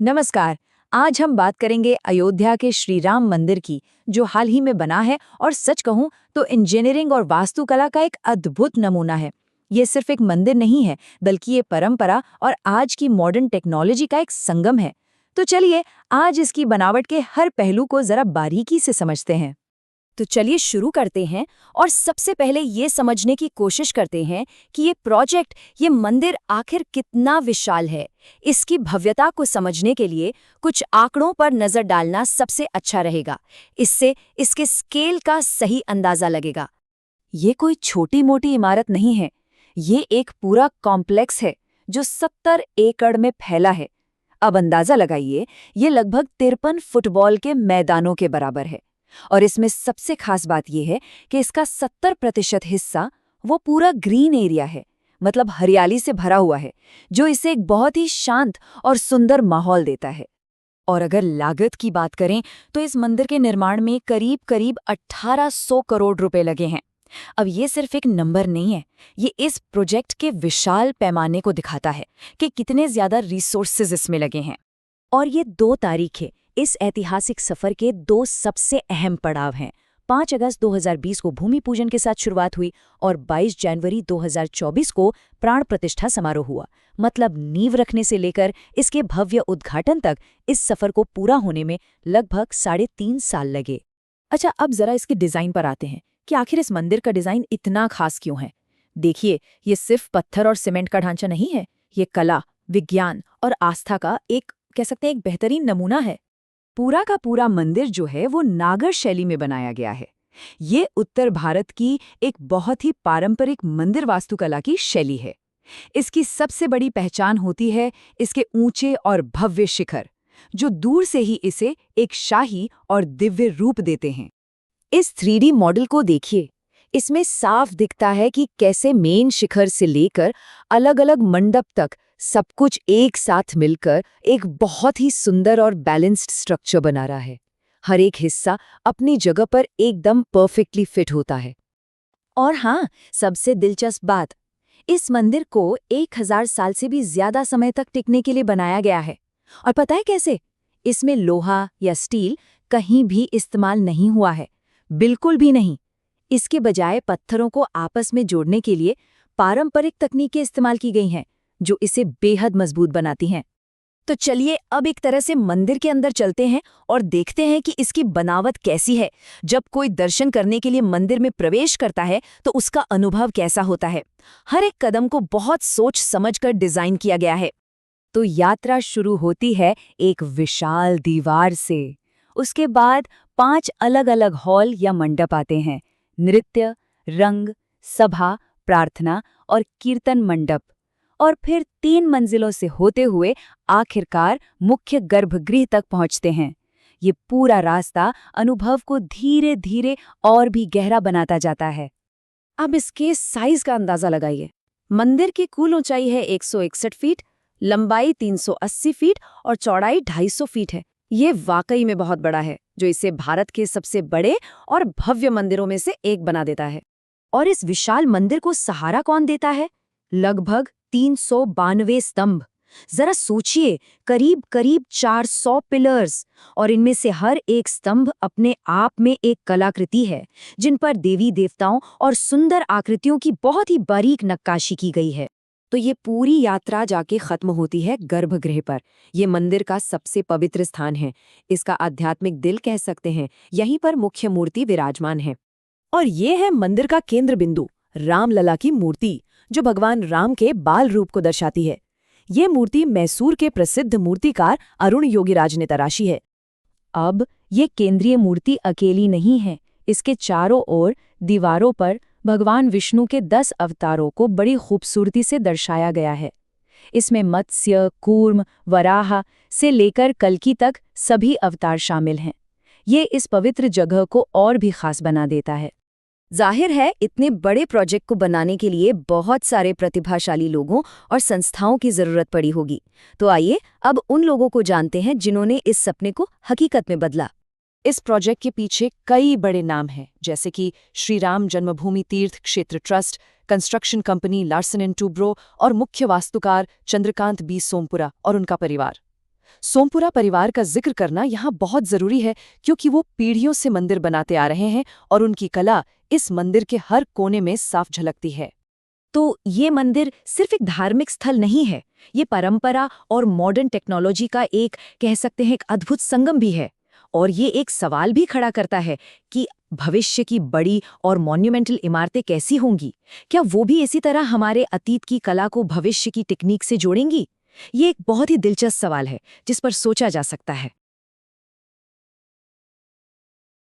नमस्कार। आज हम बात करेंगे अयोध्या के श्री राम मंदिर की, जो हाल ही में बना है और सच कहूं तो इंजीनियरिंग और वास्तुकला का एक अद्भुत नमूना है। ये सिर्फ एक मंदिर नहीं है, बल्कि ये परंपरा और आज की मॉडर्न टेक्नोलॉजी का एक संगम है। तो चलिए आज इसकी बनावट के हर पहलू को जरा बारीकी से समझते हैं। तो चलिए शुरू करते हैं और सबसे पहले ये समझने की कोशिश करते हैं कि ये प्रोजेक्ट, ये मंदिर आखिर कितना विशाल है। इसकी भव्यता को समझने के लिए कुछ आंकड़ों पर नजर डालना सबसे अच्छा रहेगा। इससे इसके स्केल का सही अंदाजा लगेगा। ये कोई छोटी मोटी इमारत नहीं है, ये एक पूरा कॉम्प्लेक्स है जो 70 एकड़ में फैला है। अब अंदाजा लगाइए, ये लगभग 53 फुटबॉल के मैदानों के बराबर है। और इसमें सबसे खास बात यह है कि इसका 70% हिस्सा वो पूरा ग्रीन एरिया है, मतलब हरियाली से भरा हुआ है, जो इसे एक बहुत ही शांत और सुंदर माहौल देता है। और अगर लागत की बात करें तो इस मंदिर के निर्माण में करीब करीब 1800 करोड़ रुपए लगे हैं। अब ये सिर्फ एक नंबर नहीं है, ये इस प्रोजेक्ट के विशाल पैमाने को दिखाता है कि कितने ज्यादा रिसोर्सेज इसमें लगे हैं। और ये 2 तारीखें इस ऐतिहासिक सफर के 2 सबसे अहम पड़ाव हैं। 5 अगस्त 2020 को भूमि पूजन के साथ शुरुआत हुई और 22 जनवरी 2024 को प्राण प्रतिष्ठा समारोह हुआ। मतलब नींव रखने से लेकर इसके भव्य उद्घाटन तक इस सफर को पूरा होने में लगभग 3.5 साल लगे। अच्छा, अब जरा इसके डिजाइन पर आते हैं कि आखिर इस मंदिर का डिजाइन इतना खास क्यों है। देखिए, ये सिर्फ पत्थर और सीमेंट का ढांचा नहीं है, ये कला, विज्ञान और आस्था का एक, कह सकते हैं, एक बेहतरीन नमूना है। पूरा का पूरा मंदिर जो है वो नागर शैली में बनाया गया है। ये उत्तर भारत की एक बहुत ही पारंपरिक मंदिर वास्तुकला की शैली है। इसकी सबसे बड़ी पहचान होती है इसके ऊंचे और भव्य शिखर, जो दूर से ही इसे एक शाही और दिव्य रूप देते हैं। इस 3D मॉडल को देखिए, इसमें साफ दिखता है कि कैसे मेन शिखर से लेकर अलग-अलग मंडप तक सब कुछ एक साथ मिलकर एक बहुत ही सुंदर और बैलेंस्ड स्ट्रक्चर बना रहा है। हर एक हिस्सा अपनी जगह पर एकदम परफेक्टली फिट होता है। और हाँ, सबसे दिलचस्प बात, इस मंदिर को 1000 साल से भी ज्यादा समय तक टिकने के लिए बनाया गया है। और पता है कैसे? इसमें लोहा या स्टील कहीं भी इस्तेमाल नहीं हुआ है, बिल्कुल भी नहीं। इसके बजाय पत्थरों को आपस में जोड़ने के लिए पारंपरिक तकनीकें इस्तेमाल की गई हैं, जो इसे बेहद मजबूत बनाती हैं। तो चलिए अब एक तरह से मंदिर के अंदर चलते हैं और देखते हैं कि इसकी बनावट कैसी है। जब कोई दर्शन करने के लिए मंदिर में प्रवेश करता है तो उसका अनुभव कैसा होता है। हर एक कदम को बहुत सोच समझकर डिजाइन किया गया है। तो यात्रा शुरू होती है एक विशाल दीवार से। उसके बाद 5 अलग-अलग हॉल या मंडप आते हैं। नृत्य, रंग, सभा, प्रार्थना और कीर्तन मंडप। और फिर 3 मंजिलों से होते हुए आखिरकार मुख्य गर्भगृह तक पहुंचते हैं। ये पूरा रास्ता अनुभव को धीरे धीरे और भी गहरा बनाता जाता है। अब इसके साइज का अंदाजा लगाइए। मंदिर की कुल ऊंचाई है 161 फीट, लंबाई 380 फीट और चौड़ाई 250 फीट है। ये वाकई में बहुत बड़ा है, जो इसे भारत के सबसे बड़े और भव्य मंदिरों में से एक बना देता है। और इस विशाल मंदिर को सहारा कौन देता है? लगभग 392 स्तंभ। जरा सोचिए, करीब करीब 400 पिलर्स, और इनमें से हर एक स्तंभ अपने आप में एक कलाकृति है, जिन पर देवी देवताओं और सुंदर आकृतियों की बहुत ही बारीक नक्काशी की गई है। तो ये पूरी यात्रा जाके खत्म होती है गर्भगृह पर। ये मंदिर का सबसे पवित्र स्थान है, इसका आध्यात्मिक दिल कह सकते हैं। यहीं पर मुख्य मूर्ति विराजमान है। और ये है मंदिर का केंद्र बिंदु, रामलला की मूर्ति, जो भगवान राम के बाल रूप को दर्शाती है। ये मूर्ति मैसूर के प्रसिद्ध मूर्तिकार अरुण योगीराज ने तराशी है। अब ये केंद्रीय मूर्ति अकेली नहीं है, इसके चारों ओर दीवारों पर भगवान विष्णु के 10 अवतारों को बड़ी खूबसूरती से दर्शाया गया है। इसमें मत्स्य, कूर्म, वराह से लेकर कल्कि तक सभी अवतार शामिल हैं। ये इस पवित्र जगह को और भी खास बना देता है। जाहिर है, इतने बड़े प्रोजेक्ट को बनाने के लिए बहुत सारे प्रतिभाशाली लोगों और संस्थाओं की जरूरत पड़ी होगी। तो आइए अब उन लोगों को जानते हैं जिन्होंने इस सपने को हकीकत में बदला। इस प्रोजेक्ट के पीछे कई बड़े नाम हैं, जैसे कि श्री राम जन्मभूमि तीर्थ क्षेत्र trust, construction company Larsen and Toubro और मुख्य वास्तुकार चंद्रकांत बी सोमपुरा और उनका परिवार। सोमपुरा परिवार का जिक्र करना यहाँ बहुत जरूरी है, क्योंकि वो पीढ़ियों से मंदिर बनाते आ रहे हैं और उनकी कला इस मंदिर के हर कोने में साफ झलकती है। तो ये मंदिर सिर्फ एक धार्मिक स्थल नहीं है, ये परंपरा और मॉडर्न टेक्नोलॉजी का एक, कह सकते हैं, एक अद्भुत संगम भी है। और ये एक सवाल भी खड़ा करता है कि भविष्य की बड़ी और मॉन्यूमेंटल इमारतें कैसी होंगी? क्या वो भी इसी तरह हमारे अतीत की कला को भविष्य की टेक्निक से जोड़ेंगी? ये एक बहुत ही दिलचस्प सवाल है जिस पर सोचा जा सकता है।